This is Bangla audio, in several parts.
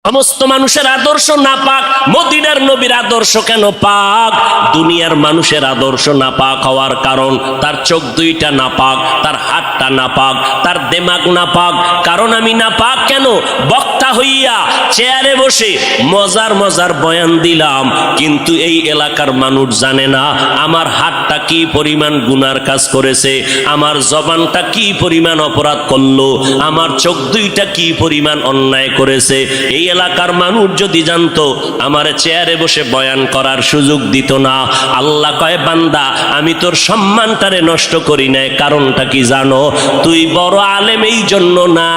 সমস্ত মানুষের আদর্শ নাপাক, মদিনার নবীর আদর্শ কেন পাক? দুনিয়ার মানুষের আদর্শ নাপাক হওয়ার কারণ তার চোখ দুইটা নাপাক, তার হাতটা নাপাক, তার দেমাগ নাপাক। কারণ আমি নাপাক কেন? বক্তা হইয়া চেয়ারে বসে মজার মজার বয়ান দিলাম, কিন্তু এই এলাকার মানুষ জানে না আমার হাতটা কি পরিমাণ গুনার কাজ করেছে, আমার জবানটা কি পরিমাণ অপরাধ করলো, আমার চোখ দুইটা কি পরিমাণ অন্যায় করেছে। এই এলাকার মানুষ যদি জানতো, আমার চেয়ারে বসে বয়ান করার সুযোগ দিত না। আল্লাহ কয়, বান্দা আমি তোর সম্মানটারে নষ্ট করি নাই। কারণটা কি জানো? তুই বড় আলেম এই জন্য না,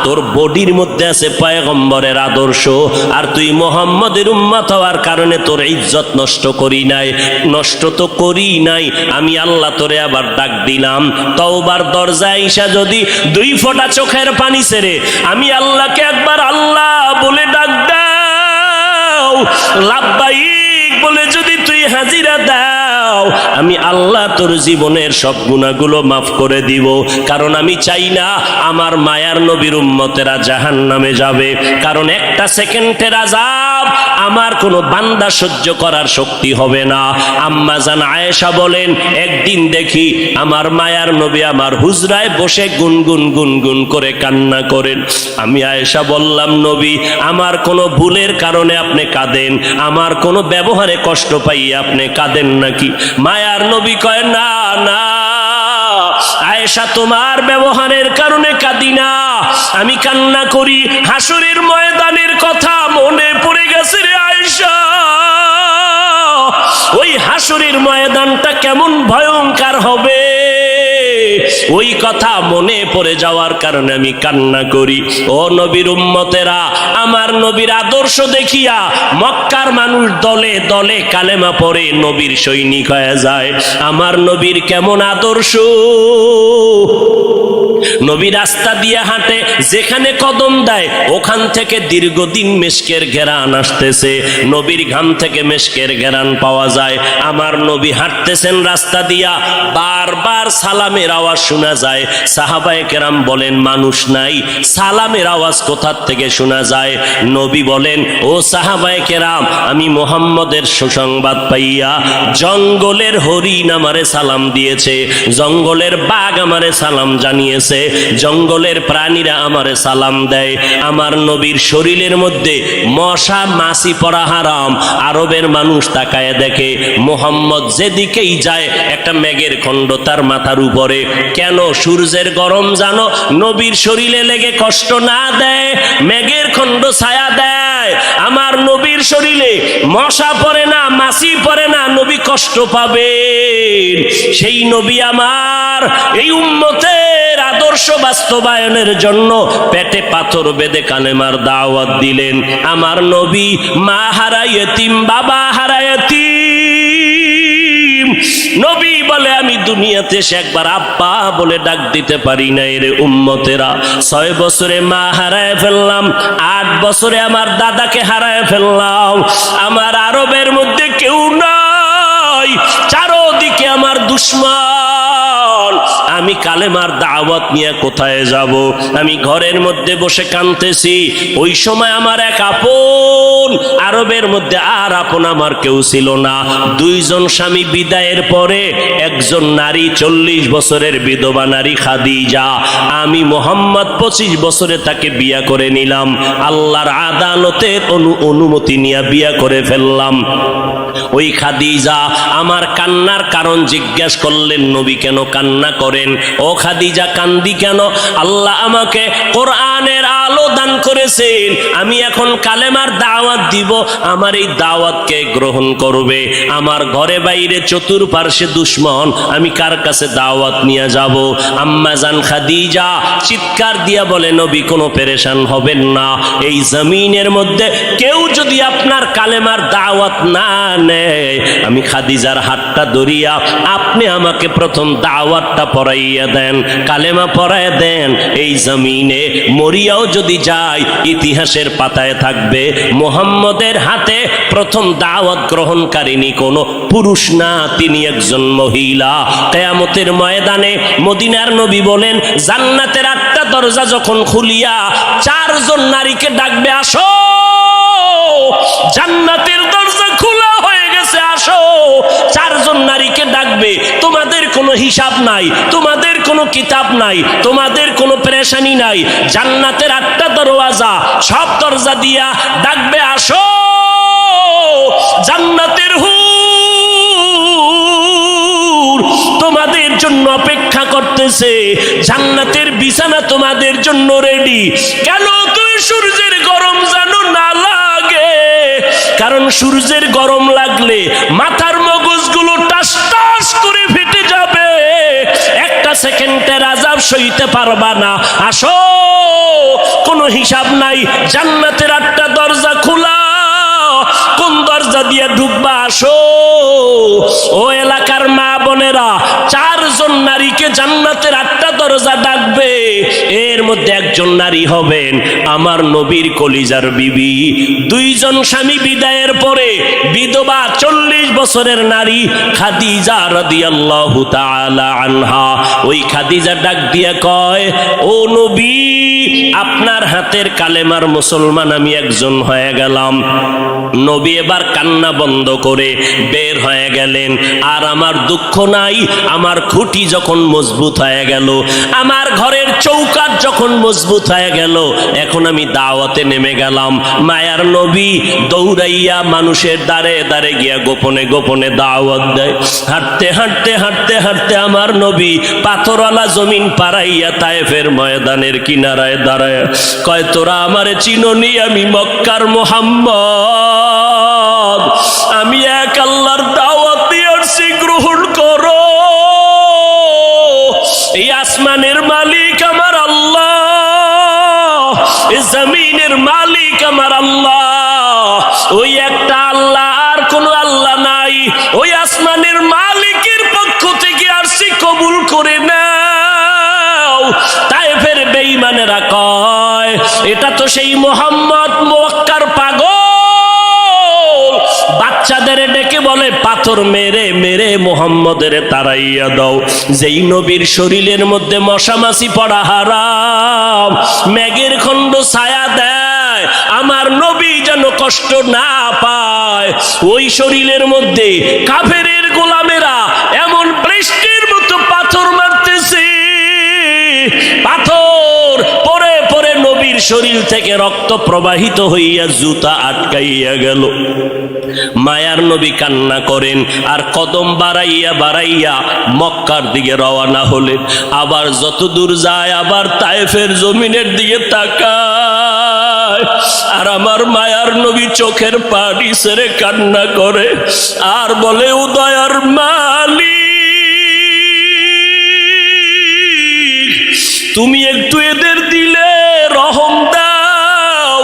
তোর বডির মধ্যে আছে পয়গম্বরের আদর্শ, আর তুই মুহাম্মদের উম্মত হওয়ার কারণে তোর ইজ্জত নষ্ট করি নাই। নষ্ট তো করি নাই, আমি আল্লাহ তোরে আবার ডাক দিলাম, তওবার দরজায় আইসা যদি দুই ফোঁটা চোখের পানি ছেড়ে আমি আল্লাহকে একবার আল্লাহ বলে ডাক দাও, লাব্বাইক বলে যদি তুই হাজিরা দাও, আমি আল্লাহ তোর জীবনের সব গুনাহগুলো মাফ করে দিব। কারণ আমি চাই না আমার মায়ার নবীর উম্মতেরা জাহান্নামে যাবে। কারণ একটা সেকেন্ডের আযাব আমার কোনো বান্দা সহ্য করার শক্তি হবে না। আম্মা জান আয়েশা বলেন, একদিন দেখি আমার মায়ার নবী আমার হুজরায় বসে গুনগুন গুনগুন করে কান্না করেন। আমি আয়েশা বললাম, নবী আমার কোনো ভুলের কারণে আপনি কাঁদেন, আমার কোনো ব্যবহারে কষ্ট পাইয়ে আপনি কাঁদেন নাকি? মায়ার নবী কয়, না না আয়েশা, তোমার ব্যবহারের কারণে কাঁদি না, আমি কান্না করি হাসরের ময়দানের কথা মনে পড়ে গেছে রে আয়েশা। ওই হাসরের ময়দানটা কেমন ভয়ঙ্কর হবে, ওই কথা মনে পড়ে যাওয়ার কারণে আমি কান্না করি। ও নবীর উম্মতেরা, আমার নবীর আদর্শ দেখিয়া মক্কার মানুষ দলে দলে কালেমা পড়ে নবীর সৈনিক হয়ে যায়। আমার নবীর কেমন আদর্শ! নবী রাস্তা দিয়ে হাঁটে, যেখানে কদম দেয় ওখান থেকে দীর্ঘদিন মেশকের ঘেরান আসতেছে, নবীর ঘাম থেকে মেশকের ঘেরান পাওয়া যায়। আমার নবী হাঁটতেছেন রাস্তা দিয়া, বারবার সালামের আওয়াজ শোনা যায়। সাহাবায়ে কেরাম বলেন, মানুষ নাই, সালামের আওয়াজ কোথার থেকে শোনা যায়? নবী বলেন, ও সাহাবায়ে কেরাম, আমি মুহাম্মদের সুসংবাদ পাইয়া জঙ্গলের হরিণ আমারে সালাম দিয়েছে, জঙ্গলের বাঘ আমারে সালাম জানিয়েছে, জঙ্গলের প্রাণীরা আমারে সালাম দেয়। আমার নবীর শরীরের মধ্যে মশা মাছি পড়া হারাম। আরবের মানুষ তাকায় দেখে, মুহাম্মদ যেদিকেই যায় একটা মেঘের খণ্ড তার মাথার উপরে। কেন? সূর্যের গরম জানো নবীর শরীরে লেগে কষ্ট না দেয়, মেঘের খণ্ড ছায়া দেয়। আমার নবীর শরীরে মশা পড়ে না, মাছি পড়ে না, নবী কষ্ট পাবে। সেই নবী আমার এই উম্মতের আদর্শ বাস্তবায়নের জন্য পেটে পাথর বেঁধে কালেমার দাওয়াত দিলেন। আমার নবী মা হারা ইয়েতিম, বাবা হারা ইয়েতিম। নবী বলে, আমি দুনিয়াতে এসে একবার আব্বা বলে ডাক দিতে পারি না। এর উম্মতেরা, 6 বছরে মা হারায় ফেললাম, 8 বছরে আমার দাদাকে হারায় ফেললাম। আমার আরবের মধ্যে কেউ নাই, চারদিকে আমার দুশমন। আমি কালেমার দাওয়াত নিয়ে কোথায় যাব? আমি ঘরের মধ্যে বসে কাঁদতেছি। ওই সময় আমার এক আপন, আরবের মধ্যে আর আপন আমার কেউ ছিল না। 2 জন স্বামী বিদায়ের পরে একজন নারী, 40 বছরের বিধবা নারী খাদিজা। আমি মুহাম্মদ 25 বছরে তাকে বিয়া করে নিলাম, আল্লাহর আদালতের অনুমতি নিয়ে বিয়া করে ফেললাম। ওই খাদিজা আমার কান্নার কারণ জিজ্ঞাসা করলেন, নবী কেন কান্না করেন? ও খাদিজা, কান্দি কেন? আল্লাহ আমাকে কোরআনের আলো দান করেছেন, আমি এখন কালেমার দাওয়াত দিব, আমার এই দাওয়াতকে গ্রহণ করবে। আমার ঘরে বাইরে চতুর্পার্শ্বে দুশমন, আমি কার কাছে দাওয়াত নিয়ে যাব? আম্মা জান খাদিজা চিৎকার দিয়া বলে, নবী কোনো পেরেশান হবেন না, এই জমিনের মধ্যে কেউ যদি আপনার কালেমার দাওয়াত না নেয়, আমি খাদিজার হাতটা ধরিয়া আপনি আমাকে প্রথম দাওয়াতটা পড়াইয়া দেন, কালেমা পড়াইয়া দেন। এই জমিনে মরিয়াও যদি যায়, ইতিহাসের পাতায় থাকবে মুহাম্মদের হাতে প্রথম দাওয়াত গ্রহণকারিনী কোনো পুরুষ না, তিনি একজন মহিলা। কিয়ামতের ময়দানে মদিনার নবী বলেন, জান্নাতের 8টা দরজা যখন খুলিয়া 4 জন নারীকে ডাকবে, আসো, জান্নাতের দরজা খোলা হয়ে গেছে, আসো। 4 জন নারীকে ডাকবে, তোমাদের কোনো হিসাব নাই, তোমাদের কোনো কিতাব নাই, তোমাদের কোনো পেরেশানি নাই। জান্নাতের 8টা দরওয়াজা, সব দরজা দিয়া ডাকবে, আসো, জান্নাতের হুর তোমাদের জন্য অপেক্ষা করতেছে, জান্নাতের বিছানা তোমাদের জন্য রেডি। কেন তুমি সূর্যের গরম জানো না লাগে? কারণ সূর্যের গরম লাগলে মাথার মগজগুলো টাস টাস করে ফেটে যাবে, একটা সেকেন্ডের আযাব সইতে পারবা না। আসো, কোনো হিসাব নাই, জান্নাতের 8টা দরজা খোলা, কোন দরজা দিয়ে ঢুকবা, আসো। ও এলাকার মা বোনেরা, 4 জন নারীকে জান্নাতের 8টা দরজা ডাকবে, এর মধ্যে একজন নারী হবেন আমার নবীর কলিজার বিবি। 2 জন স্বামী বিদায়ের পরে বিধবা 40 বছরের নারী খাদিজা রাদিয়াল্লাহু তাআলা আনহা। ওই খাদিজা ডাক দিয়া কয়, ও নবী, আপনার হাতের কালেমার মুসলমান আমি একজন হয়ে গেলাম। নবী এবার কান্না বন্ধ করে বের হয়ে গেলেন। আর আমার দুঃখ নাই, আমার খুঁটি যখন মজবুত হয়ে গেল, আমার ঘরের চৌকাঠ যখন মজবুত হয়ে গেল, এখন আমি দাওয়াতে নেমে গেলাম। মায়ার নবী দৌড়াইয়া মানুষের দ্বারে দ্বারে গিয়া গোপনে গোপনে দাওয়াত দেয়। হাঁটতে হাঁটতে হাঁটতে হাঁটতে আমার নবী পাথরওয়ালা জমিন পাড়াইয়া তায়েফের ময়দানের কিনারায় দাঁড়ায় কয়, তোরা আমারে চিনোনি, আমি মক্কার মুহাম্মদ, আমি এক আল্লাহর দাওয়াত দিয়ে আসছি, গ্রহণ করো। এই আসমানের মালিক আমার আল্লাহ, এই জমিনের মালিক আমার আল্লাহ, ওই একটা আল্লাহ, আর কোনো আল্লাহ নাই। ওই আসমানের মালিকের পক্ষ থেকে আসছি, কবুল করে নাও। তায়েফের বেঈমানেরা কয়, এটা তো সেই মুহাম্মদ মক্কার পাগল। বাচ্চাদের ডেকে বলে, পাথর মেরে মেরে মুহাম্মদের তাড়াইয়া দাও। যেই নবীর শরীরের মধ্যে মশামাছি পড়া হারাম, মেঘের খণ্ড ছায়া দেয়, আমার নবী যেন কষ্ট না পায়। ওই শরীরের মধ্যে কাফেরের গোলামেরা এমন বৃষ্টির মতো পাথর মারতেছে, পাথর পরে পরে নবীর শরীর থেকে রক্ত প্রবাহিত হইয়া জুতা আটকাইয়া গেল। মায়ার নবী কান্না করেন আর কদম বাড়াইয়া বাড়াইয়া মক্কার দিকে রওনা হলেন। আবার যত দূর যায় আবার তায়েফের জমিনের দিকে তাকায়, আর আমার মায়ার নবী চোখের পানি ছেড়ে কান্না করে আর বলে, ও দয়ার মালিক, তুমি একটু এদের দিলে রহম দাও।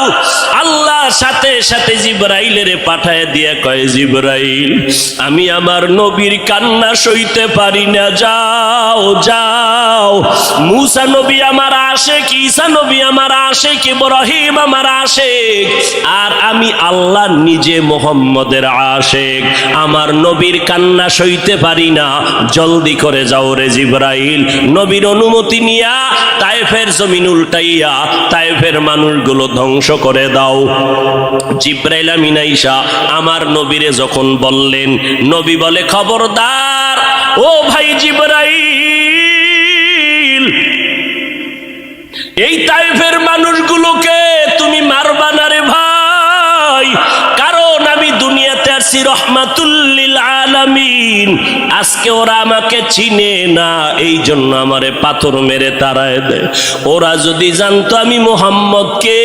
আল্লাহ সাথে সাথে জিবরাইলের পাঠায় দিয়া কয়, জিবরাইল, আমি আমার নবীর কান্না সইতে পারি না, যাও যাও। মুসা নবী আমার আশেক, ঈসা নবী আমার আশেক, ইব্রাহিম আমার আশেক, আর আমি আল্লাহ নিজে মুহাম্মদের আশেক। আমার নবীর কান্না সইতে পারি না, জলদি করে যাও রে জিবরাইল। নবীর অনুমতি নিয়া তায়েফের জমিন উল্টাইয়া তায়েফের মানুষগুলো ধ্বংস করে দাও। জিবরাইল আমিন আইসা আমার নবীরে যখন বললেন, নবী বলে, খবরদার ও ভাই জিবরাইল, এই তায়েফের মানুষগুলোকে তুমি মারবা না রে ভাই, কারণ আমি দুনিয়াতে আসছি রহমাতুল লিল আলামিন। আজকে ওরা আমাকে চিনে না, এই জন্য আমারে পাথর মেরে তাড়ায় দেয়। ওরা যদি জানতো আমি মুহাম্মদকে,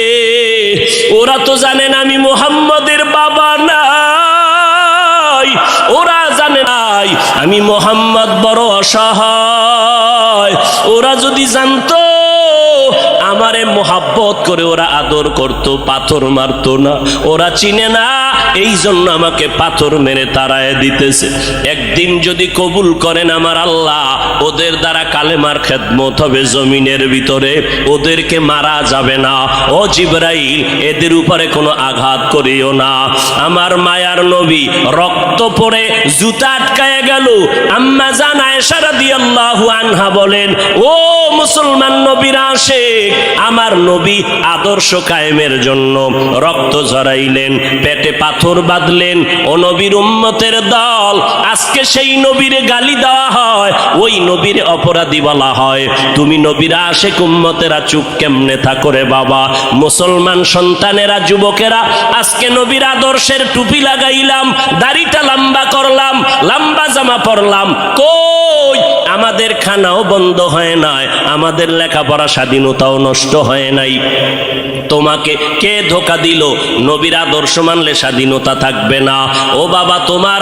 ওরা তো জানে না আমি মুহাম্মদের বাবা নাই, ওরা জানে নাই আমি মুহাম্মদ বড় অসহায়। ওরা যদি জানতো আমারে মোহাব্বত করে ওরা আদর করত, পাথর মারতো না। ওরা চিনে না এই জন্য আমাকে পাথর মেরে তাড়ায় দিতেছে। একদিন যদি কবুল করেন আমার আল্লাহ, ওদের দ্বারা কালেমার খেদমত হবে জমিনের ভিতরে, ওদেরকে মারা যাবে না। ও জিবরাইল, এদের উপরে কোনো আঘাত করিও না। আমার মায়ার নবী রক্ত পড়ে জুতা আটকায় গেল। আম্মা জান আয়েশা রাদিয়াল্লাহু আনহা বলেন, ও মুসলমান নবীর আশিক, আমার নবী আদর্শ কায়েমের জন্য রক্ত ঝরাইলেন, পেটে পাথর বাঁধলেন। ও নবীর উম্মতের দল, আজকে সেই নবীর গালি দেওয়া হয়, ওই নবীর অপরাধী বলা হয়। তুমি নবীর আশিক উম্মতেরা চুপ কেমনে থাকো রে বাবা? মুসলমান সন্তানেরা, যুবকেরা, আজকে নবীর আদর্শের টুপি লাগাইলাম, দাড়িটা লম্বা করলাম, লম্বা জামা পরলাম, কই আমাদের খানাও বন্ধ হয় নাই, আমাদের লেখাপড়া স্বাধীনতাও নষ্ট হয় নাই। তোমাকে কে ধোকা দিল? নবীর আদর্শ মানলে স্বাধীনতা থাকবে না। ও বাবা, তোমার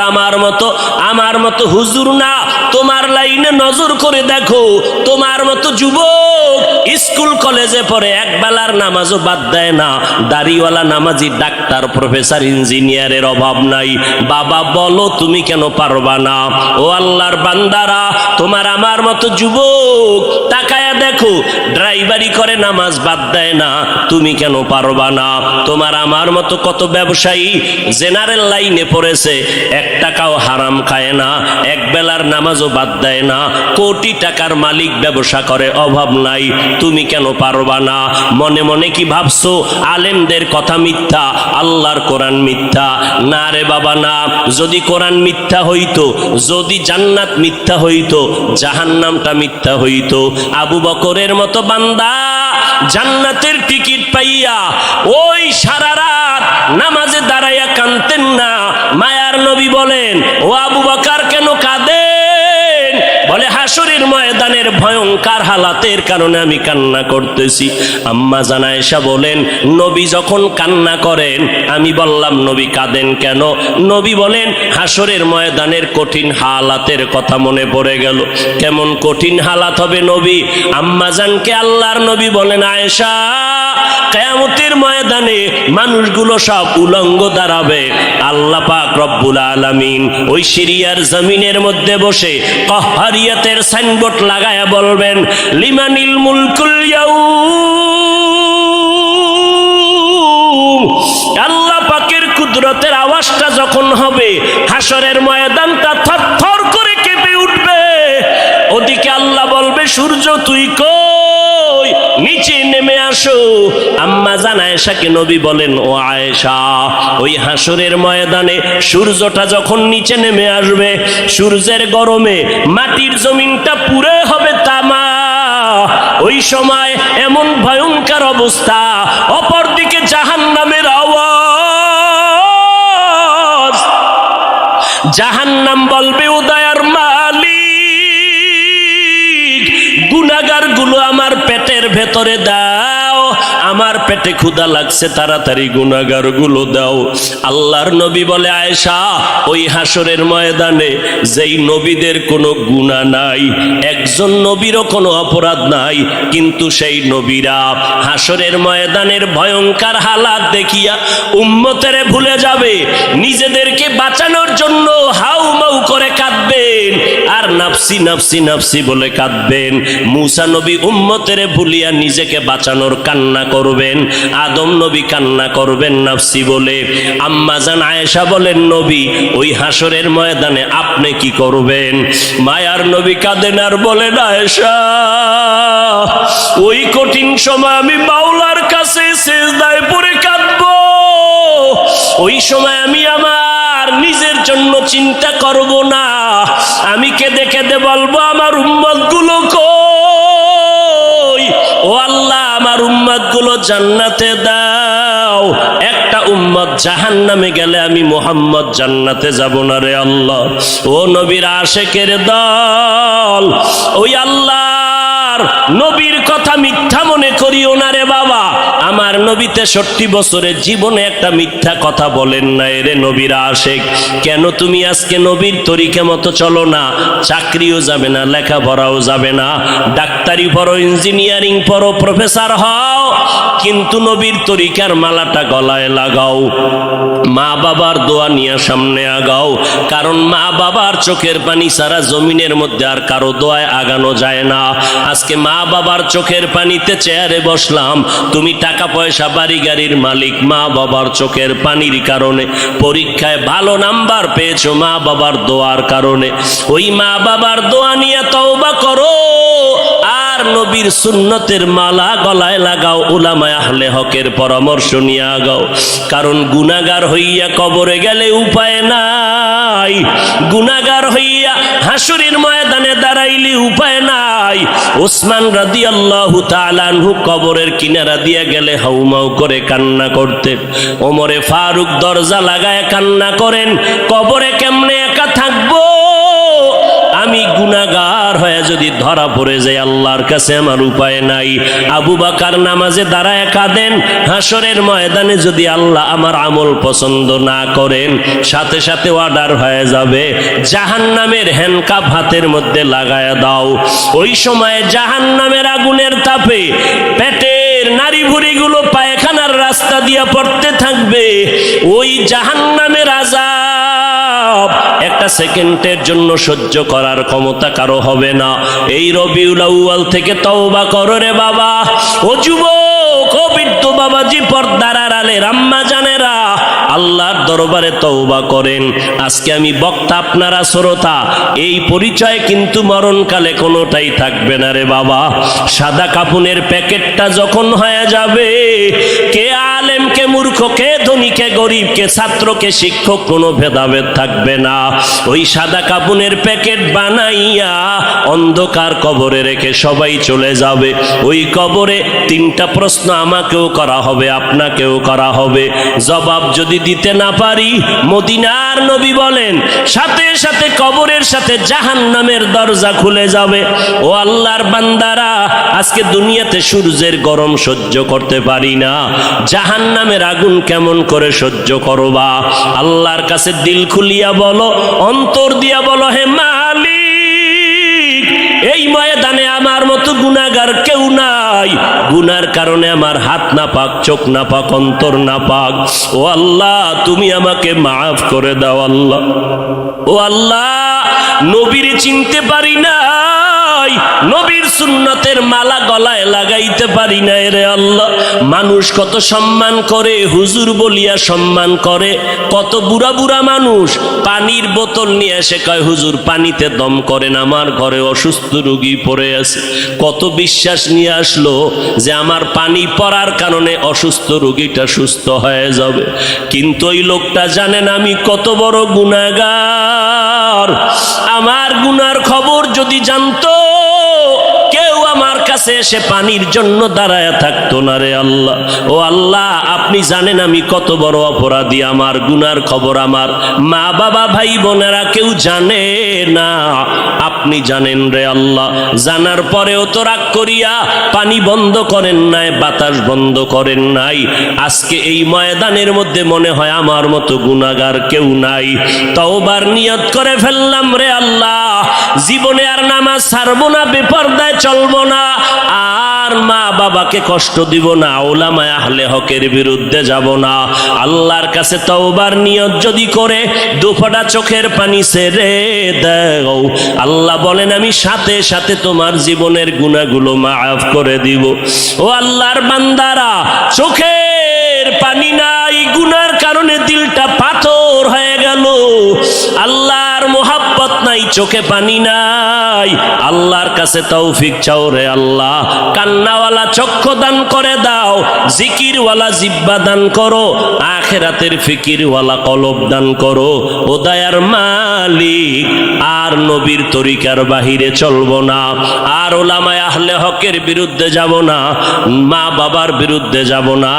আমার মতো হুজুর না, তোমার লাইনে নজর করে দেখো, তোমার মতো যুবক স্কুল কলেজে পড়ে এক বেলার নামাজও বাদ দেয় না, দাড়িওয়ালা নামাজি ডাক্তার প্রফেসর ইঞ্জিনিয়ারের অভাব নাই। বাবা বলো, তুমি কেন পারবা না? ও আল্লাহর বান্দারা, তোমার আমার মতো যুবক তাকায়া দেখো, ড্রাইভারি করে নামাজ বাদ দেয় না, তুমি কেন পারবা না? তোমার আমার মতো কত ব্যবসায়ী জেনারেল লাইনে পড়েছে, এক টাকাও হারাম খায় না, এক বেলার নামাজও বাদ দেয় না, কোটি টাকার মালিক, ব্যবসা করে, অভাব নাই, তুমি কেন পারবা না? মনে মনে কি ভাবছো আলেমদের কথা মিথ্যা, আল্লাহর কোরআন মিথ্যা? না রে বাবা না। যদি কোরআন মিথ্যা হইতো, যদি জান্নাত মিথ্যা হইতো, জাহান্নামটা মিথ্যা হইতো। আবু বকরের মতো বান্দা জান্নাতের টিকিট পাইয়া ওই সারা রাত নামাজে দাঁড়াইয়া কাঁদতেন না। মায়ার নবী বলেন, ও আবু বকর কেন কাঁদেন? বলে, হাসরের ময়দানের ভয়ঙ্কর হালাতের কারণে আমি কান্না করতেছি। আম্মা জান আয়েশা বলেন, নবী যখন কান্না করেন, আমি বললাম নবী কাঁদেন কেন? নবী বলেন, হাসরের ময়দানের কঠিন হালাতের কথা মনে পড়ে গেল। কেমন কঠিন হালাত হবে নবী? আম্মা জানকে আল্লাহর নবী বলেন, আয়েশা, কিয়ামতের ময়দানে মানুষগুলো সব উলঙ্গ দাঁড়াবে। আল্লাহ পাক রব্বুল আলামিন ওই সিরিয়ার জমিনের মধ্যে বসে কহরিয়াতের সাইনবোর্ড লাগায়া বলবেন, লিমানিল মুলকুল ইয়াউম। আল্লাহ পাকের কুদরতের আওয়াজটা যখন হবে, হাসরের ময়দানটা থরথর করে কেঁপে উঠবে। ওদিকে আল্লাহ বলবে, সূর্য তুই কই? নিচে নেমে আসো। আম্মা জান আয়েশাকে নবী বলেন, ও আয়েশা, ওই হাসরের ময়দানে সূর্যটা যখন নিচে নেমে আসবে, সূর্যের গরমে মাটির জমিনটা পুড়ে হবে তামা। ওই সময় এমন ভয়ঙ্কর অবস্থা, অপরদিকে জাহান্নামের আওয়াজ। জাহান্নাম বলবে, ও দয়ার মালিক, গুনাহগার গুলো আমার পেটের ভেতরে দাও, আমার পেটে ক্ষুধা লাগছে, তাড়াতাড়ি গুনাহগার গুলো দাও। আল্লাহর নবী বলে, আয়েশা, ওই হাসরের ময়দানে যেই নবীদের কোনো গুনাহ নাই, একজন নবীরও কোনো অপরাধ নাই, কিন্তু সেই নবীরা হাসরের ময়দানের ভয়ঙ্কর হালাত দেখিয়া উম্মতের ভুলে যাবে, নিজেদেরকে বাঁচানোর জন্য হাউমাউ করে কাঁদবেন, আর নাফসি নাফসি নাফসি বলে কাঁদবেন। মুসা নবী উম্মতের ভুলিয়া নিজেকে বাঁচানোর কান্না করবেন, আদম নবী কান্না করবেন নাফসি বলে। আম্মা জান আয়েশা বলেন, নবী, ওই হাসরের ময়দানে আপনি কি করবেন? মায়ার নবী কাঁদেন আর বলেন, আয়েশা, ওই কঠিন সময় আমি মাওলার কাছে সিজদায় পড়ে কাঁদবো। ওই সময় আমি আমার নিজের জন্য চিন্তা করব না, আমি কেঁদে কেঁদে বলবো, আমার উম্মত গুলো কই? ও আল্লাহ, আমার উম্মত গুলো জান্নাতে দাও। একটা উম্মত জাহান্নামে গেলে আমি মুহাম্মদ জান্নাতে যাব না রে আল্লাহ। ও নবীর আশিকের দল, ওই আল্লাহর নবীর কথা মিথ্যা মনে করিও না রে বাবা। আমার নবী 63 বছরে জীবনে একটা মিথ্যা কথা বলেন না। এরে নবীর আশেক, কেন তুমি আজকে নবীর তরিকা মতো চলো না? চাকরিও যাবে না, লেখাপড়াও যাবে না, ডাক্তারি পড়ো, ইঞ্জিনিয়ারিং পড়ো, প্রফেসর হও, কিন্তু নবীর তরিকার মালাটা গলায় লাগাও, মা বাবার দোয়া নিয়ে সামনে আগাও। কারণ মা বাবার চোখের পানি ছাড়া জমিনের মধ্যে আর কারো দোয়ায় আগানো যায় না। আজকে মা বাবার চোখের পানিতে চেয়ারে বসলাম, তুমি টাকা পয়সা বাড়ি গাড়ির মালিক, মা বাবার চোখের পানির কারণে পরীক্ষায় ভালো নাম্বার পেয়েছো মা বাবার দোয়ার কারণে। ওই মা বাবার দোয়া নিয়ে তওবা করো আর নবীর সুন্নতের মালা গলায় লাগাও, উলামায়ে আহলে হকের পরামর্শ নিয়ে আগাও। কারণ গুনাহগার হইয়া কবরে গেলে উপায় নাই, গুনাহগার হইয়া হাসরের ময়দানে দাঁড়াইলে উপায় নাই। ওসমান রাদিয়াল্লাহু তাআলা আনহু কবরের কিনারা দিয়া গেলে হাউমাউ করে কান্না করতেন। ওমরে ফারুক দরজা লাগায় কান্না করেন, কবরে কেমনে একা থাকবো, আমি গুনাহগার হয়ে যদি ধরা পড়ে যাই আল্লাহর কাছে আমার উপায় নাই। আবু বকর নামাজে দাঁড়ায় কাঁদেন, হাসরের ময়দানে যদি আল্লাহ আমার আমল পছন্দ না করেন সাথে সাথে অর্ডার হয়ে যাবে, জাহান্নামের হ্যান্ডকাপ হাতের মধ্যে লাগায়া দাও। ওই সময় জাহান্নামের আগুনের তাপে পেটের নারী ভুঁড়িগুলো পায়খানার রাস্তা দিয়া পড়তে থাকবে। ওই জাহান্নামের আযাব একটা সেকেন্ডের জন্য সহ্য করার ক্ষমতা কারো হবে না। এই রবিউল আউয়াল থেকে তওবা করো রে বাবা। ও যুবক, ও বৃদ্ধ বাবাজি, পর্দার আড়ালের আম্মা জানেরা, আল্লাহর দরবারে তওবা করেন। আজকে আমি বক্তা, আপনারা শ্রোতা, এই পরিচয় কিন্তু মরণকালে কোনোটাই থাকবে না রে বাবা। সাদা কাপুনের প্যাকেটটা যখন হয়ে যাবে, কে আলেম কে মূর্খ, কে ধনী কে গরিব, কে ছাত্র কে শিক্ষক, কোনো ভেদাভেদ থাকবে না। ওই সাদা কাপুনের প্যাকেট বানাইয়া অন্ধকার কবরে রেখে সবাই চলে যাবে। ওই কবরে 3টা প্রশ্ন আমাকেও করা হবে, আপনাকেও করা হবে। জবাব যদি দিতে না পারি, মদিনার নবী বলেন সাথে সাথে কবরের সাথে জাহান্নামের দরজা খুলে যাবে। ও আল্লাহর বান্দারা, আজকে দুনিয়াতে সূর্যের গরম সহ্য করতে পারি না, জাহান্নামের আগুন কেমন করে সহ্য করবা? আল্লাহর কাছে দিল খুলিয়া বলো, অন্তর দিয়া বলো, হে মালিক, এই ময়দানে আমার মতো গুনাহগার কেউ নাই, গুনার কারণে আমার হাত না পাক, চোখ না পাক, অন্তর না পাক। ও আল্লাহ, তুমি আমাকে মাফ করে দাও আল্লাহ। ও আল্লাহ, নবীর চিনতে পারি নাই, নবীর সুন্নতের মালা গলায় লাগাইতে পারি না রে আল্লাহ। মানুষ কত সম্মান করে, হুজুর বলিয়া সম্মান করে। কত বুড়া বুড়া মানুষ পানির বোতল নিয়ে এসে কয়, হুজুর পানিতে দম করেন, আমার ঘরে অসুস্থ রোগী পড়ে আছে। কত বিশ্বাস নিয়ে আসলো যে আমার পানি পড়ার কারণে অসুস্থ রোগীটা সুস্থ হয়ে যাবে। কিন্তু ওই লোকটা জানেন আমি কত বড় গুনাহগার। আমার গুনার খবর যদি জানতো, কেউ আমার কাছে এসে পানির জন্য দাঁড়ায় থাকতো না রে আল্লাহ। ও আল্লাহ, আপনি জানেন আমি কত বড় অপরাধী, আমার গুনার খবর আমার মা বাবা ভাই বোনেরা কেউ জানে না, আপনি জানেন রে আল্লাহ। জানার পরেও তো রাগ করিয়া পানি বন্ধ করেন নাই, বাতাস বন্ধ করেন নাই। আজকে এই ময়দানের মধ্যে মনে হয় আমার মতো গুনাহগার কেউ নাই। তওবার নিয়ত করে ফেললাম রে আল্লাহ, জীবনে আর নামাজ ছাড়বো না, বেপরদায় চলবো না, আর মা বাবাকে কষ্ট দিব না, উলামায়ে আহলে হকের বিরুদ্ধে যাব না। আল্লাহর কাছে তওবার নিয়ত যদি করে দুফোঁটা চোখের পানি ছেড়ে দাও, আল্লাহ বলেন আমি সাথে সাথে তোমার জীবনের গুনাহগুলো মাফ করে দিব। ও আল্লাহর বান্দারা, চোখের পানি নাই, গুনার কারণে দিলটা পাথর হয়ে গেল। আল্লাহর মোহাব্বত নাই, চোখে পানি নাই, আল্লাহর কাছে তৌফিক চাও রে আল্লাহ। কান্নাওয়ালা চক্ষু দান করে দাও, জিকিরওয়ালা জিহ্বা দান করো, আখিরাতের ফিকিরওয়ালা কলব দান করো। ও দয়ার মালিক, আর নবীর তরিকার বাহিরে চলবো না, আর উলামায়ে আহলে হকের বিরুদ্ধে যাব না, মা বাবার বিরুদ্ধে যাব না,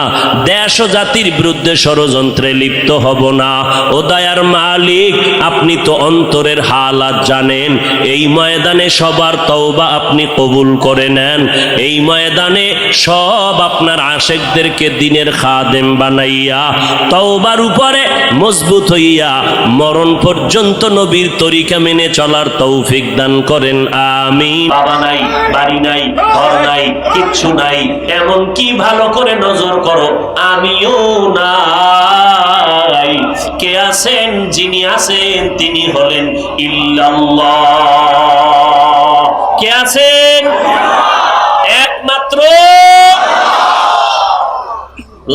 দেশ ও জাতির বিরুদ্ধে ষড়যন্ত্রে লিপ্ত হব না। ও দয়ার মালিক, আপনি তো অন্তরের হালাত জানেন এই ময়দানে সবার তওবা আপনি কবুল করে নেন। এই ময়দানে সব আপনার আশেকদেরকে দিনের খাদেম বানাইয়া তওবার উপরে মজবুত হইয়া মরণ পর্যন্ত নবীর তরিকা মেনে চলার তৌফিক দান করেন, আমিন। বাবা নাই, বাড়ি নাই, ঘর নাই, কিচ্ছু নাই, এমন কি ভালো করে নজর করো আমিও নাই। কে আছেন? যিনি আছেন তিনি হলেন ইল্লাল্লাহ। কে আছেন? একমাত্র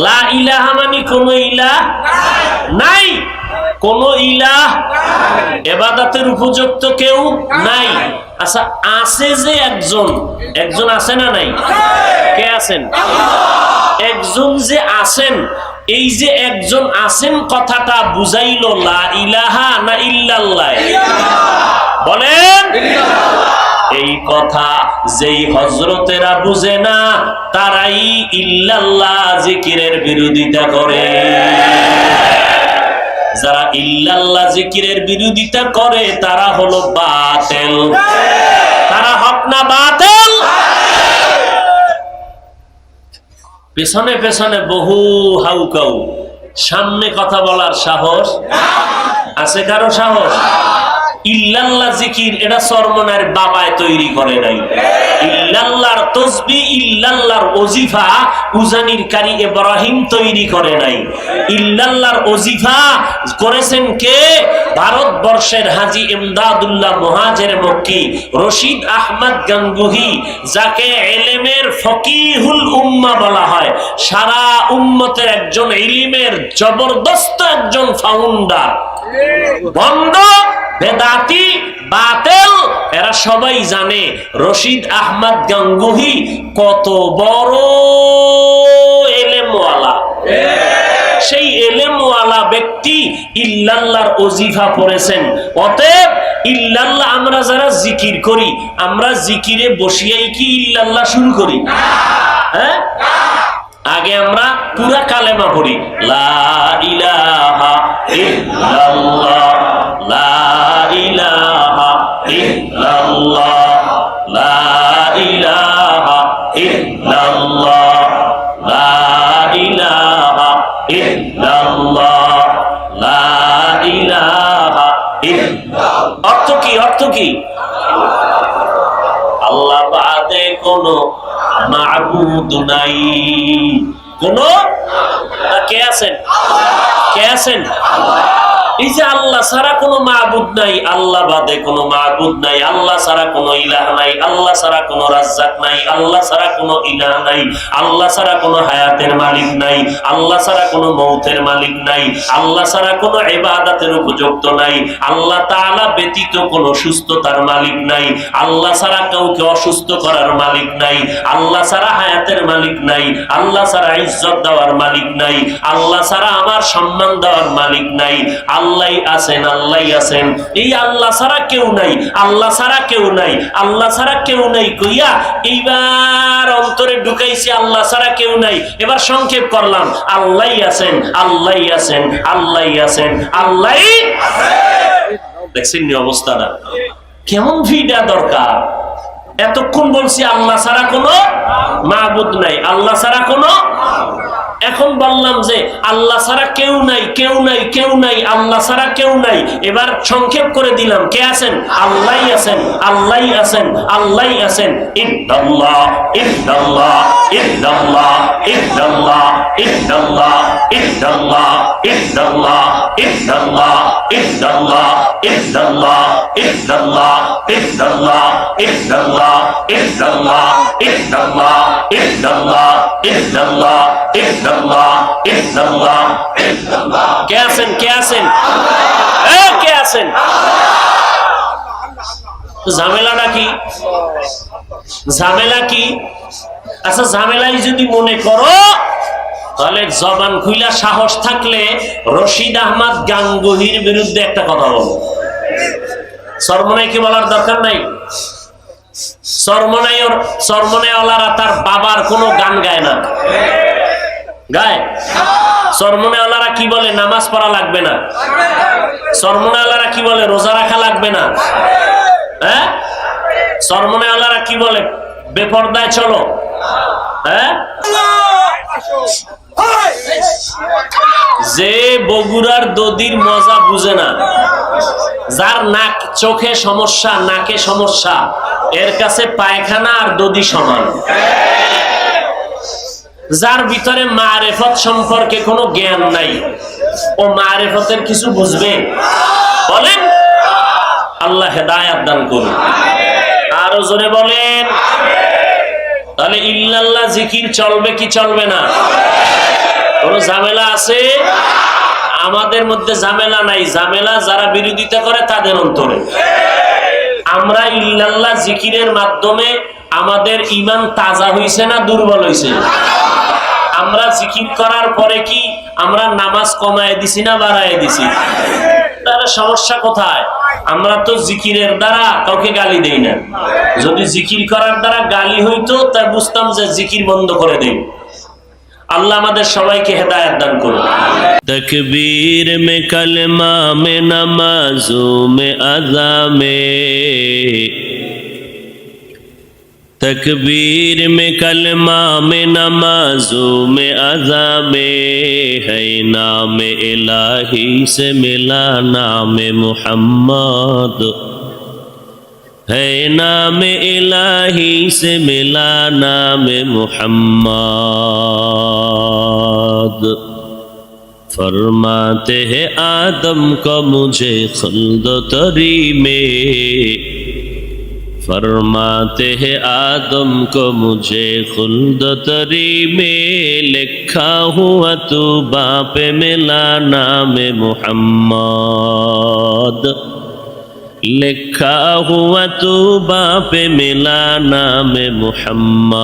লা ইলাহা মানে কোন ইলাহ নাই, কোন ইলাহ ইবাদতের উপযুক্ত কেউ নাই। আচ্ছা, আছে যে একজন, একজন আছে না নাই? কে আছেন? একজন যে আছেন, এই যে একজন আছেন কথাটা বুঝাইলো লা ইলাহা না ইল্লাল্লাহ? বলেন। এই কথা যেই হযরতেরা বুঝে না তারাই ইল্লাল্লাহ জিকিরের বিরোধিতা করে। যারা ইল্লাল্লাহ জিকিরের বিরোধিতা করে তারা হলো বাতিল। তারা হক না বাতিল? পেছনে পেছনে বহু হাউকাউ, সামনে কথা বলার সাহস আছে কারো? সাহস? ইল্লাল্লাহ জিকির এটা চরমনার বাবায় তৈরি করে নাই। ইল্লাল্লাহর তসবিহ, ইল্লাল্লাহর ওজিফা উজানির কারি ইব্রাহিম তৈরি করে নাই। ইল্লাল্লাহর ওজিফা করেছেন কে? ভারতবর্ষের হাজী ইমদাদুল্লাহ মুহাজির মক্কি রশিদ আহমদ গাঙ্গুহি, যাকে ইলমের ফকিহুল উম্মাহ বলা হয়। সারা উম্মতের একজন ইলমের জবরদস্ত একজন ফাউন্ডার। বন্ধ বেদাতি বাতিল এরা সবাই জানে রশিদ আহমদ গাঙ্গুহি কত বড় ইলমওয়ালা। সেই ইলমওয়ালা ব্যক্তি ইল্লাল্লাহর ওজিফা পড়েছেন। অতএব ইল্লাল্লাহ আমরা যারা জিকির করি, আমরা জিকিরে বসিয়াই কি ইল্লাল্লাহ শুরু করি? হ্যাঁ, আগে আমরা পুরা কালেমা পড়ি, লা ইলাহা ইল্লাল্লাহ, লা ইলাহা ইল্লাল্লাহ, লা ইলাহা ইল্লাল্লাহ, লা ইলাহা ইল্লাল্লাহ, লা ইলাহা ইল্লাল্লাহ। অর্থ কি? অর্থ কি? আল্লাহ বাদে কোনো মাবুদ নাই। কোন কে আছেন? কে আছেন? এই যে আল্লাহ ছাড়া কোনো মাবুদ নাই, আল্লাহ বাদে কোনো মাবুদ নাই, আল্লাহ ছাড়া কোনো ইলাহ নাই, আল্লাহ ছাড়া কোনো রাজ্জাক নাই, আল্লাহ ছাড়া কোনো ইলাহ নাই, আল্লাহ ছাড়া কোনো হায়াতের মালিক নাই, আল্লাহ ছাড়া কোনো মৌতের মালিক নাই, আল্লাহ ছাড়া কোনো ইবাদতের উপযুক্ত নাই, আল্লাহ তাআলা ব্যতীত কোনো সুস্থতার মালিক নাই, আল্লাহ ছাড়া কাউকে অসুস্থ করার মালিক নাই, আল্লাহ ছাড়া হায়াতের মালিক নাই, আল্লাহ ছাড়া ইজ্জত দেওয়ার মালিক নাই, আল্লাহ ছাড়া আমার সম্মান দেওয়ার মালিক নাই। আল্লাহ আছেন, আল্লাহ আছেন, এই আল্লাহ ছাড়া কেউ নাই, আল্লাহ ছাড়া কেউ নাই, আল্লাহ ছাড়া কেউ নাই কইয়া এইবার অন্তরে ঢুকাইছি আল্লাহ ছাড়া কেউ নাই। এবার সংক্ষেপ করলাম, আল্লাহ আছেন, আল্লাহ আছেন, আল্লাহ আছেন, আল্লাহ দেখছেন নি অবস্থাটা কেমন? ভিড়া দরকার। এতক্ষণ বলছি আল্লাহ ছাড়া কোনো মাবুদ নাই, আল্লাহ ছাড়া কোনো, এখন বললাম যে আল্লাহ ছাড়া কেউ নাই, কেউ নাই, কেউ নাই, আল্লাহ ছাড়া কেউ নাই। এবার সংক্ষেপ করে দিলাম, কে আছেন? আল্লাহ আছেন, আল্লাহ আছেন, আল্লাহ আছেন। ইল্লাল্লাহ, ইল্লাল্লাহ, ইল্লাল্লাহ, ইল্লাল্লাহ, ইল্লাল্লাহ, ইল্লাল্লাহ, ইল্লাল্লাহ, ইল্লাল্লাহ, ইল্লাল্লাহ, ইল্লাল্লাহ, ইল্লাল্লাহ, ইল্লাল্লাহ, ইল্লাল্লাহ, ইল্লাল্লাহ, ইল্লাল্লাহ, ইল্লাল্লাহ, ইল্লাল্লাহ, ইল্লাল্লাহ, ইল্লাল্লাহ, ইল্লাল্লাহ। কে আছেন? কে আছেন? কে আছেন? ঝামেলাটা কি? ঝামেলা কি? আচ্ছা, ঝামেলাই যদি মনে করো তাহলে জবান খুইলা সাহস থাকলে রশিদ আহমদ গাঙ্গুহির বিরুদ্ধে একটা কথা বলো। সরমনাইকে বলার দরকার নাই। সরমনাইওয়ালারা তার বাবার কোনো গান গায় না। গায়? চরমনেওয়ালারা কি বলে? নামাজ পড়া লাগবে না। চরমনেওয়ালারা কি বলে? রোজা রাখা লাগবে না। হ্যাঁ, চরমনেওয়ালারা কি বলে? বেপরদায় চলো। হ্যাঁ, যে বগুড়ার দদির মজা বুঝে না, যার নাক চোখে সমস্যা, নাকে সমস্যা, এর কাছে পায়খানা আর দদি সমান। যার ভিতরে মারেফত সম্পর্কে কোনো জ্ঞান নাই, ও মারেফতের কিছু বুঝবে? বলেন। আল্লাহ হেদায়াত দান করুন। আরো জোরে বলেন। তাহলে ইল্লাল্লাহ জিকির চলবে কি চলবে না? কোন ঝামেলা আছে? আমাদের মধ্যে ঝামেলা নাই, ঝামেলা যারা বিরোধিতা করে তাদের অন্তরে। আমরা ইল্লাল্লাহ জিকিরের মাধ্যমে আমাদের ঈমান তাজা হইছে না দুর্বল হইছে? আমরা জিকির করার পরে কি আমরা নামাজ কমায় দিছি না বাড়ায় দিছি? তাহলে সমস্যা কোথায়? আমরা তো জিকিরের দ্বারা কাউকে গালি দেই না। যদি জিকির করার দ্বারা গালি হইতো তা বুঝতাম যে জিকির বন্ধ করে দেই। আল্লাহ আমাদের সবাইকে হেদায়েত দান করুন। তকবীর মে কলমা মে নামাজো মে আযা মে, तकबीर में कलमा में नमाजों में अज़ा में है नाम इलाही से मिला नाम मुहम्मद, है नाम इलाही से मिला नाम मुहम्मद। फरमाते हैं आदम को मुझे खुल्द तरी में, फरमाते हैं आदम को मुझे खुल्द तरी में, लिखा हुआ तू बाप मिला नाम मुहम्मद, लिखा हुआ तू बाप मिला नाम मुहम्मद।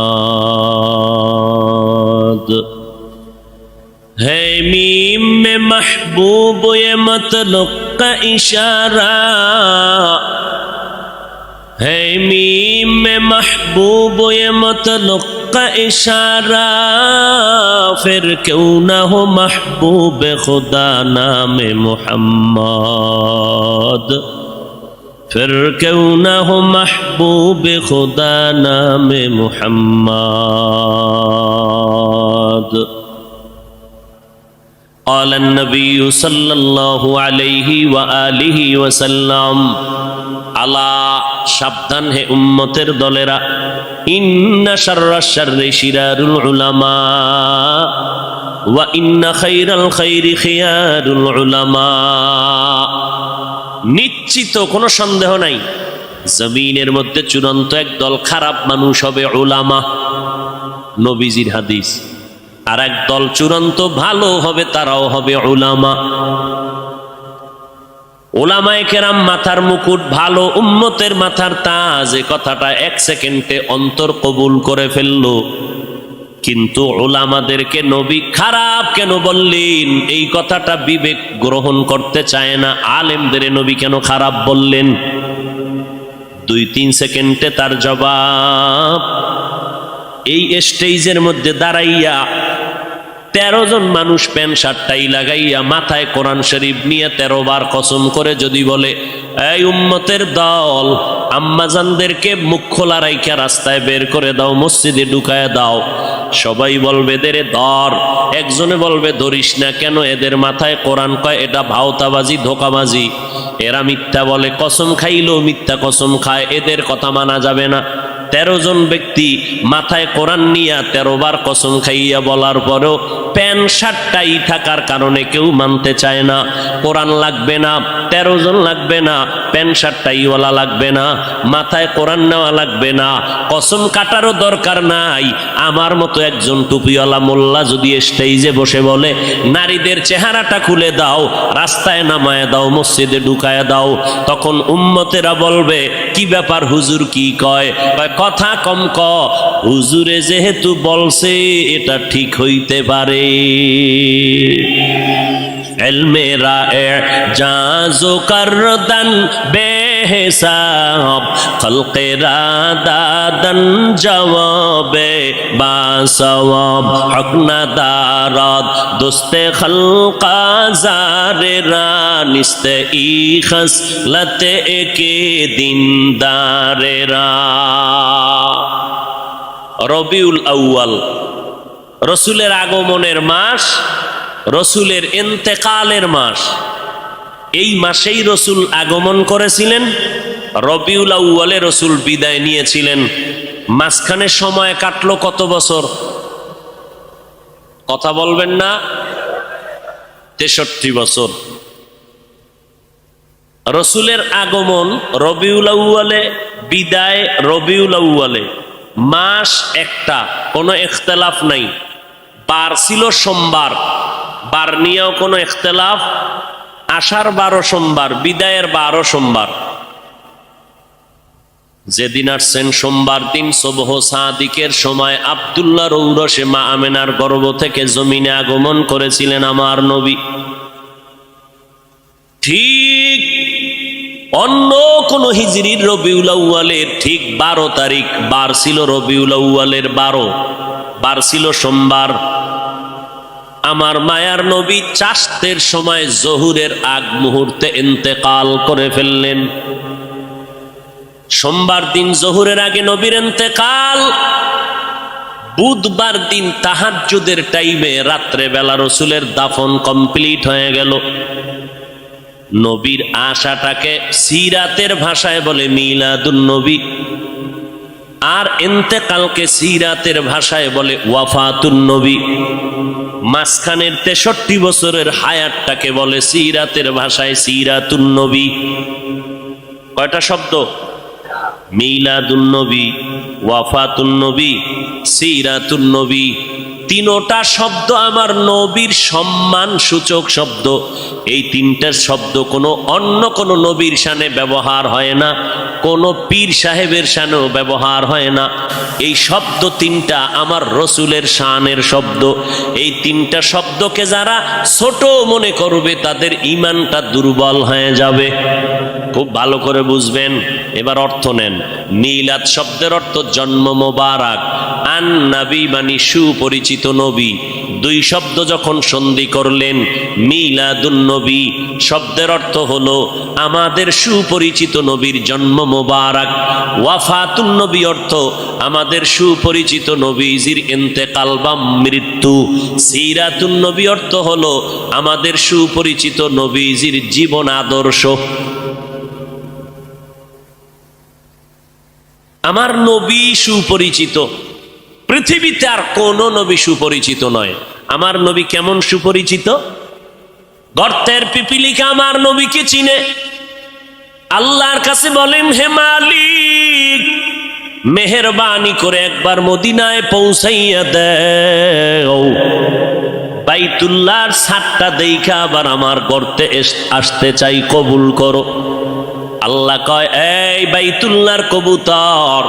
है मीम में महबूब ये मतलुक का इशारा, है मीम में महबूब ये मतलुक का इशारा, फिर क्यों ना हो महबूब खुदा नाम मुहम्मद, फिर क्यों ना हो महबूब खुदा नाम मुहम्मद। قال النبي صلى الله عليه وآله وسلم, আলা সাবধান হে উম্মতের দলেরা, ইন্না শাররাশ শাররি শিরারুল উলামা ওয়া ইন্না খাইরাল খাইরি খিয়ারুল উলামা। নিশ্চিত কোনো সন্দেহ নাই জমিনের মধ্যে চূড়ান্ত একদল খারাপ মানুষ হবে উলামা, নবীজির হাদিস। আর একদল চূড়ান্ত ভালো হবে, তারাও হবে উলামা। ওলামায়ে কেরাম মাথার মুকুট, ভালো উম্মতের মাথার তাজ, এ কথাটা এক সেকেন্ডে অন্তর কবুল করে ফেললো। কিন্তু ওলামাদেরকে নবী খারাপ কেন বললেন, এই কথাটা বিবেক গ্রহণ করতে চায় না। আলেমদের নবী কেন খারাপ বললেন? 2-3 সেকেন্ডে তার জবাব। এই স্টেজের মধ্যে দাঁড়াইয়া 13 জন মানুষ প্যান্ট শার্টটাই লাগাইয়া মাথায় কোরআন শরীফ নিয়ে 13 বার কসম করে যদি বলে, এই উম্মতের দল, আম্মাজানদেরকে মুখ খোলা রাইখা রাস্তায় বের করে দাও, মসজিদে ঢুকায় দাও, সবাই বলবে এদের ধর। একজনে বলবে ধরিস না কেন, এদের মাথায় কোরআন কয়, এটা ভাওতাবাজি, ধোকাবাজি, এরা মিথ্যা বলে, কসম খাইলেও মিথ্যা কসম খায়, এদের কথা মানা যাবে না। 13 জন ব্যক্তি মাথায় কোরআন নিয়া 13 বার কসম খাইয়া বলার পরেও প্যান্ট শার্টটাই থাকার কারণে কেউ মানতে চায় না। কোরআন লাগবে না, 13 জন লাগবে না, প্যান্ট শার্টটাই ওয়ালা লাগবে না, মাথায় কোরআন নেওয়া লাগবে না, কসম কাটারও দরকার নাই। আমার মতো একজন টুপিওয়ালা মোল্লা যদি স্টেজে বসে বলে, নারীদের চেহারাটা খুলে দাও, রাস্তায় নামায় দাও, মসজিদে ঢুকায় দাও, তখন উম্মতেরা বলবে, কি ব্যাপার হুজুর কি কয়? কথা কম ক, হুজুরে যেহেতু বলছে এটা ঠিক হইতে পারে। ইলমে রায়ে জাজো করদান বে হিসাব খলকেরা দাদন জবাবে বা সওয়াব হক না দারদ দোস্তে খলকা জারেরা নিস্তে ই খসলতে একে দিনদারেরা। রবিউল আউয়াল রসুলের আগমনের মাস, রসুলের ইন্তেকালের মাস। এই মাসেই রসুল আগমন করেছিলেন, রবিউল আউয়ালে রসুল বিদায় নিয়েছিলেন। মাঝখানে সময় কাটলো কত বছর? কথা বলবেন না? 63 বছর। রসুলের আগমন রবিউল আউয়ালে, বিদায় রবিউল আউয়ালে, মাস একটা, কোনো ইখতিলাফ নাই। বার ছিল সোমবার, বার নিয়েও কোনো ইখতিলাফ। আষাঢ় 12 সোমবার, বিদায়ের 12 সোমবার। যেদিন আসছেন সোমবার দিন সুবহ সাদিকের সময় আব্দুল্লাহর ঔরসে মা আমেনার গর্ভ থেকে জমিনে আগমন করেছিলেন আমার নবী। ঠিক অন্য কোন হিজরির রবিউল আউয়ালের ঠিক 12 তারিখ বার ছিল, রবিউল আউয়ালের 12 বার ছিল সোমবার। আমার মায়ার নবী চাষতের সময় জহুরের আগ মুহূর্তে ইন্তেকাল করে ফেললেন। সোমবার দিন জহুরের আগে নবীর ইন্তেকাল। বুধবার দিন তাহাজ্জুদের টাইমে রাত্রে বেলা রসুলের দাফন কমপ্লিট হয়ে গেল। নবীর আশাটাকে সিরাতের ভাষায় বলে মিলাদুন নবী, আর ইন্তেকালকে সিরাতের ভাষায় বলে ওয়াফাতুন নবী। মাঝখানের 63 বছরের হায়াতটাকে বলে সিরাতের ভাষায় সিরাতুন নবী। কয়টা শব্দ? মিলাদুন নবী, ওয়াফাতুন নবী, সিরাতুন নবী। তিনোটা শব্দ আমার নবীর সম্মান সূচক শব্দ। এই তিনটা শব্দ কোনো অন্য কোনো নবীর শানে ব্যবহার হয় না, কোনো পীর সাহেবের শানেও ব্যবহার হয় না। এই শব্দ তিনটা আমার রসুলের শানের শব্দ। এই তিনটা শব্দকে যারা ছোট মনে করবে তাদের ঈমানটা দুর্বল হয়ে যাবে। খুব ভালো করে বুঝবেন। এবার অর্থ নেন। মিলাদ শব্দের অর্থ জন্ম মোবারক, আন নবী মানে সুপরিচিত নবী। দুই শব্দ যখন সন্ধি করলেন, মিলাদুন নবী শব্দের অর্থ হলো আমাদের সুপরিচিত নবীর জন্ম মোবারক। ওয়াফাতুন নবী অর্থ আমাদের সুপরিচিত নবীজির ইন্তেকাল বা মৃত্যু। সিরাতুন নবী অর্থ হলো আমাদের সুপরিচিত নবীজির জীবন আদর্শ। আমার নবী সুপরিচিত, পৃথিবীতে আর কোন নবী সুপরিচিত নয়। আমার নবী কেমন সুপরিচিত? গর্তের পিপিলিকা আমার নবীকে চিনে। আল্লাহর কাছে বলেন, হে মালিক, মেহেরবানি করে একবার মদিনায় পৌঁছাইয়া দেও। বাইতুল্লাহর ছাদটা দেখা আবার আমার গর্তে আসতে চাই, কবুল করো। আল্লাহ কয়, এই বাইতুল্লাহর কবুতর,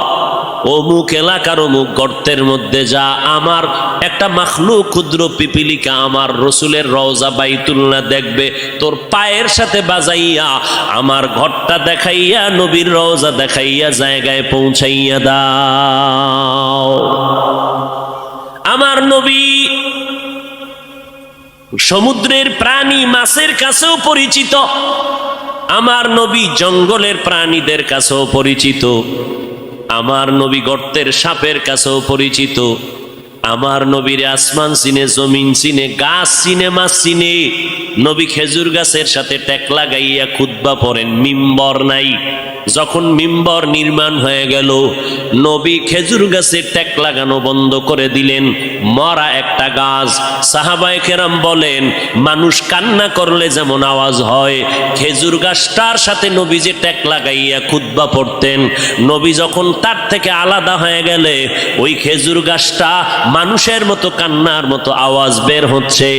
অমুক এলাকার অমুক গর্তের মধ্যে যা, আমার একটা মাখলুক ক্ষুদ্র পিপিলিকা আমার রসুলের রওজা বাইতুল্লাহ দেখবে, তোর পায়ের সাথে বাজাইয়া আমার ঘরটা দেখাইয়া নবীর রওজা দেখাইয়া জায়গায় পৌঁছাইয়া দাও। আমার নবী সমুদ্রের প্রাণী মাছের কাছেও পরিচিত। আমার নবী জঙ্গলের প্রাণীদের কাছেও পরিচিত। আমার নবী গর্তের সাপের কাছেও পরিচিত। আমার নবীর আসমান চিনে, জমিন চিনে, গাছ চিনে, মাছ চিনে। নবী খেজুর গাছের সাথে টেক লাগাইয়া খুতবা পড়েন, মিম্বর নাই। যখন মিম্বর নির্মাণ হয়ে গেল, নবী খেজুর গাছে টেক লাগানো বন্ধ করে দিলেন। মরা একটা গাছ। সাহাবায়ে কেরাম বলেন, মানুষ কান্না করলে যেমন আওয়াজ হয়, খেজুর গাছটার সাথে নবী যে টেক লাগাইয়া খুতবা পড়তেন, নবী যখন তার থেকে আলাদা হয়ে গেলে ওই খেজুর গাছটা মানুষের মতো কান্নার মতো আওয়াজ বের হচ্ছে।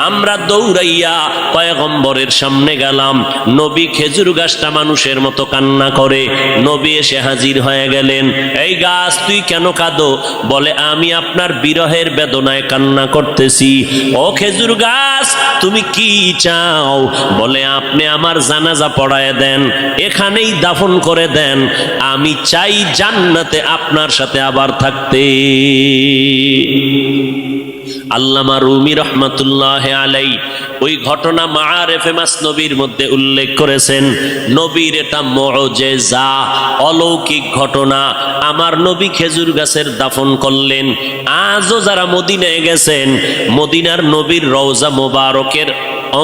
আমরা দৌড়াইয়া পয়গম্বরের সামনে গেলাম, নবী খেজুর গাছটা মানুষের মতো কান্না করে নবী এসে হাজির হয়ে গেলেন। এই গাছ তুই কেন কাঁদো? বলে আমি আপনার বিরহের বেদনায় কান্না করতেছি। ও খেজুর গাছ তুমি কি চাও? বলে আপনি আমার জানাজা পড়ায় দেন, এখানেই দাফন করে দেন, আমি চাই জান্নাতে আপনার সাথে আবার থাকতে। আল্লামা রুমি রহমাতুল্লাহ আলাই ওই ঘটনা মাআরিফে মাসনবীর মধ্যে উল্লেখ করেছেন। নবীর এটা মুআজিজা, অলৌকিক ঘটনা। আমার নবী খেজুর গাছের দাফন করলেন। আজও যারা মদিনায় গেছেন, মদিনার নবীর রওজা মোবারকের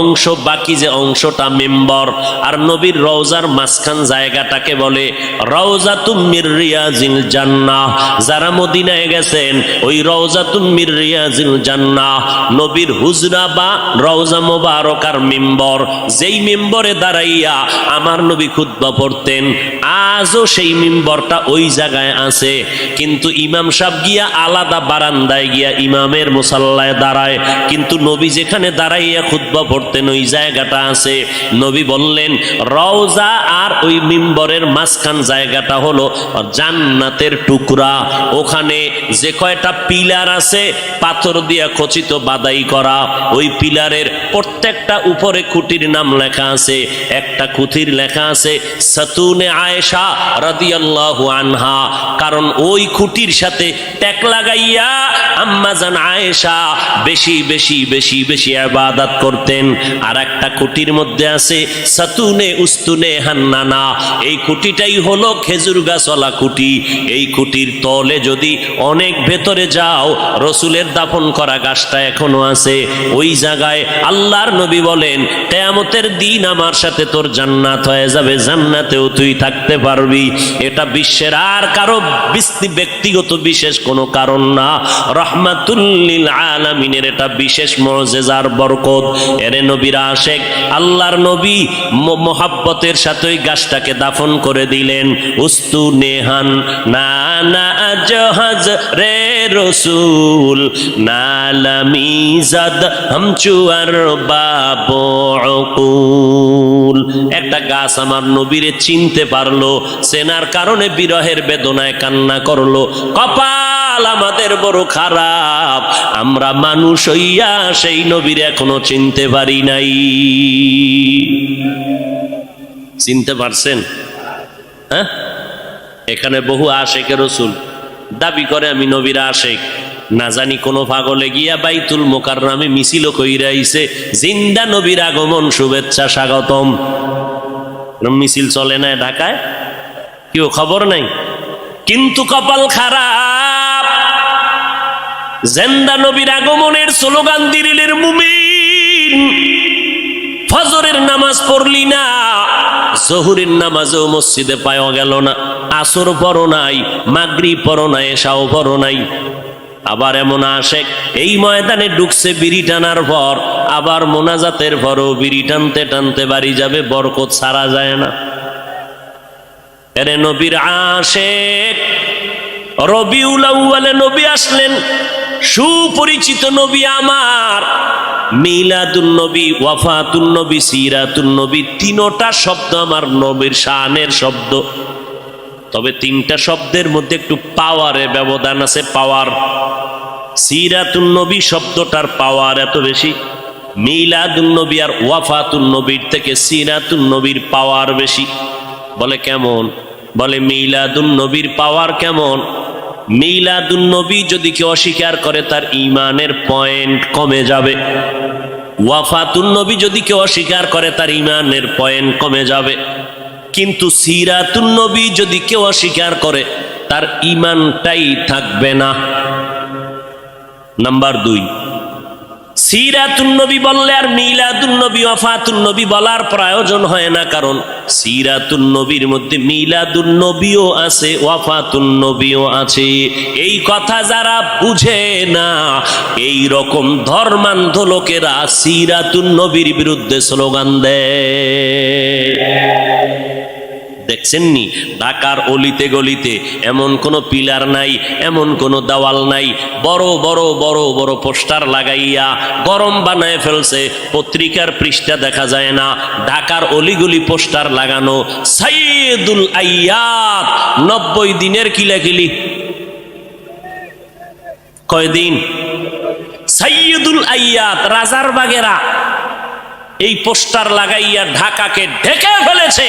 অংশ, বাকি যে অংশটা মিম্বর, আর নবীর রওজার মাঝখান জায়গাটাকে বলে রওজাতুম মির রিয়াজিল জান্নাহ। যারা মদিনায় গেছেন ওই রওজাতুম মির রিয়াজিল জান্নাহ, নবীর হুজরা বা রওজা মোবারক আর মিম্বর, যেই মিম্বরে দাঁড়াইয়া আমার নবী খুতবা পড়তেন, আজও সেই মিম্বরটা ওই জায়গায় আছে। কিন্তু ইমাম সাহেব গিয়া আলাদা বারান্দায় গিয়া ইমামের মুসাল্লায় দাঁড়ায়, কিন্তু নবী যেখানে দাঁড়াইয়া খুতবা পড়তেন ওই জায়গাটা আছে। নবী বললেন রওজা আর ওই মিম্বরের মাঝখান জায়গাটা হলো জান্নাতের টুকরা। ওখানে যে কয়টা পিলার আছে পাথর দিয়া খচিত বাদাই করা, ওই পিলারের প্রত্যেকটা উপরে খুঁটির নাম লেখা আছে। একটা খুঁটির লেখা আছে সাতুনে আয়েশা রাদিয়াল্লাহু আনহা, কারণ ওই খুঁটির সাথে ট্যাক লাগাইয়া আম্মা জান আয়েশা বেশি বেশি বেশি বেশি ইবাদত করতেন। আর একটা খুঁটির মধ্যে আছে সাতুনে উস্তুনে হান্নানা, এই খুঁটিটাই হলো খেজুর গাছওয়ালা খুঁটি। এই খুঁটির তলে যদি অনেক ভেতরে যাও, রসুলের দাফন করা গাছটা এখনো আছে ওই জায়গায়। আল্লাহর নবী বলেন কিয়ামতের দিন আমার সাথে তোর জান্নাত হয়ে যাবে, জান্নাতেও তুই থাকতে পারবি। এটা বিশ্বের আর কারো ব্যক্তিগত বিশেষ কোনো কারণ না, রহমাতুল লিল আলামিনের এটা বিশেষ মুআজিজার বরকত। এরে নবীর আশিক, আল্লাহর নবী মোহাব্বতের সাথে ওই গাছটাকে দাফন করে দিলেন। উস্তু নেহান না না জাহাজ রে রসুল নালামিজাদ হামচুয়ার বাবুল। একটা গাছ আমার নবীরে চিনতে পারলো, চেনার কারণে বিরহের বেদনায় কান্না করলো। কপাল আমাদের বড় খারাপ, আমরা মানুষ হইয়া সেই নবীর এখনো চিনতে পারি নাই। চিনতে পারছেন? হ্যাঁ, এখানে বহু আশেকে রসুল দাবি করে আমি নবীর আশেক। না জানি কোন পাগলে গিয়া বাইতুল মোকাররমে মিছিল কইরা আইছে জিন্দা নবীর আগমন শুভেচ্ছা স্বাগতম। মিছিল চলে না ঢাকায়, কেউ খবর নাই। কিন্তু কপাল খারাপ, জিন্দা নবীর আগমনের স্লোগান দিলের মুমিন, ফজরের নামাজ পড়লি না, জোহরের নামাজও মসজিদে পাওয়া গেল না, আসর পড়ো নাই, মাগরিব পড়ো নাই, এশাও পড়ো নাই। আবার এমন আশেক এই ময়দানে ঢুকছে বিড়ি টানার পর, আবার মোনাজাতের পরও বিড়ি টানতে টানতে বাড়ি যাবে, বরকত ছাড়া যায় না। এরে নবীর আশেক, রবিউল আউয়ালে নবী আসলেন, সুপরিচিত নবী আমার। মিলাদুন নবী, ওয়াফাতুন নবী, সিরাতুন নবী, তিনটা শব্দ আমার নবীর শানের শব্দ। তবে তিনটা শব্দের মধ্যে একটু পাওয়ারের ব্যবধান আছে, পাওয়ার। সিরাতুন নবী শব্দটার পাওয়ার এত বেশি, মিলাদুন নবী আর ওয়াফাতুন নবীর থেকে সিরাতুন নবীর পাওয়ার বেশি। বলে কেমন? বলে মিলাদুন নবীর পাওয়ার কেমন? মিলাদুন নবী যদি কেউ অস্বীকার করে তার ঈমানের পয়েন্ট কমে যাবে। ওয়াফাতুন নবী যদি কেউ অস্বীকার করে তার ঈমানের পয়েন্ট কমে যাবে। কিন্তু সিরাতুন নবী যদি কেউ অস্বীকার করে তার ঈমানটাই থাকবে না। নাম্বার 2, সিরাতুন নবী বললে আর মিলাদুন নবী, ওয়াফাতুন নবী বলার প্রয়োজন হয় না, কারণ সিরাতুন নবীর মধ্যে মিলাদুন নবীও আছে, ওয়াফাতুন নবীও আছে। এই কথা যারা বুঝে না, এই রকম ধর্মান্ধ লোকেরা সিরাতুন নবীর বিরুদ্ধে স্লোগান দেয়। দেখছেননি ঢাকার অলিতে গলিতে এমন কোনো পিলার নাই, এমন কোনো দেওয়াল নাই, বড় বড় বড় বড় পোস্টার লাগাইয়া গরম বানায় ফেলছে, পত্রিকার পৃষ্ঠা দেখা যায় না, ঢাকার অলিগলি পোস্টার লাগানো। সাইয়্যিদুল আইয়াত 90 দিনের কিলাকিলি। কয়দিন? সাইয়্যিদুল আইয়াত রাজার বাগেরা এই পোস্টার লাগাইয়া ঢাকাকে ঢেকে ফেলেছে।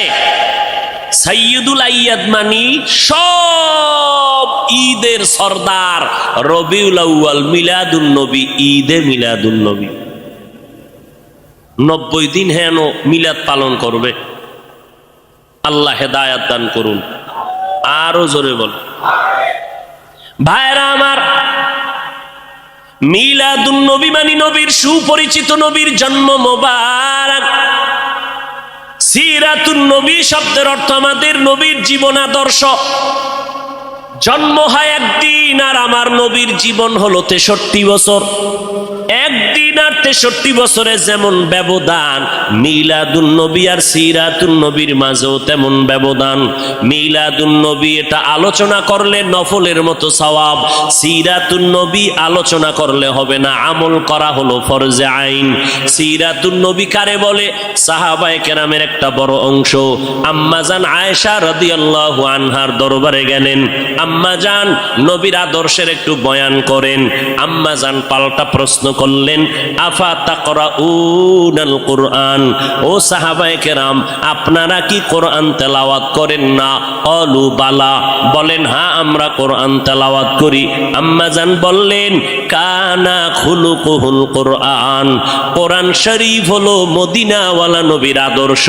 সাইয়্যিদুল আইয়াদ মানি সব ঈদের সরদার, রবিউল আউয়াল, মিলাদুন নবী, ঈদে মিলাদুন নবী। 90 দিন হেন মিলাদ পালন করবে। আল্লাহ হেদায়াত দান করুন। আরো জোরে বল ভাইরা আমার, মিলাদুন নবী মানে নবীর সুপরিচিত নবীর জন্ম মোবারক। সিরাতুন নবী শব্দের অর্থ আমাদের নবীর জীবন আদর্শ। জন্ম হয় একদিন, আর আমার নবীর জীবন হলো 63 বছর। একদিন আর 63 বছরে যেমন ব্যবধান, মিলাদুন নবী আর সিরাতুন নবীর মাঝেও তেমন ব্যবধান। মিলাদুন নবী এটা আলোচনা করলে নফলের মতো সওয়াব, সিরাতুন নবী আলোচনা করলে হবে না, আমল করা হলো ফরজে আইন। সিরাতুন নবী কারে বলে? সাহাবায়ে কেরামের একটা বড় অংশ আম্মাজান আয়েশা রাদিয়াল্লাহু আনহার দরবারে গেলেন। আম্মাজান নবীর আদর্শের একটু বয়ান করেন। আম্মাজান পাল্টা প্রশ্ন করলেন, আফা তাকরাউনাল কুরআন, ও সাহাবায়ে কেরাম আপনারা কি কোরআন তেলাওয়াত করেন না? ক্বালু বালা, বলেন হ্যাঁ আমরা কোরআন তেলাওয়াত করি। আম্মাজান বললেন, কানা খুলুকুহুল কোরআন, কোরআন শরীফ হলো মদিনাওয়ালা নবীর আদর্শ।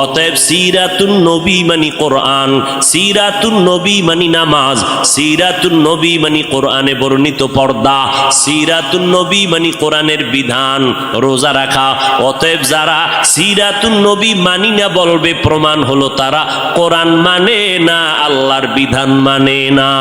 অতএব সিরাতুন নবী মানে কোরআন, সিরাতুন নবী মানে নামাজ, সিরাতুন নবী মানে কোরআনে বর্ণিত পর্দা, সিরাতুন নবী মানে কোরআনের বিধান, রোজা রাখা। অতএব যারা সিরাতুন নবী মানি না বলবে, প্রমাণ হলো তারা কোরআন মানে না, আল্লাহর বিধান মানে না।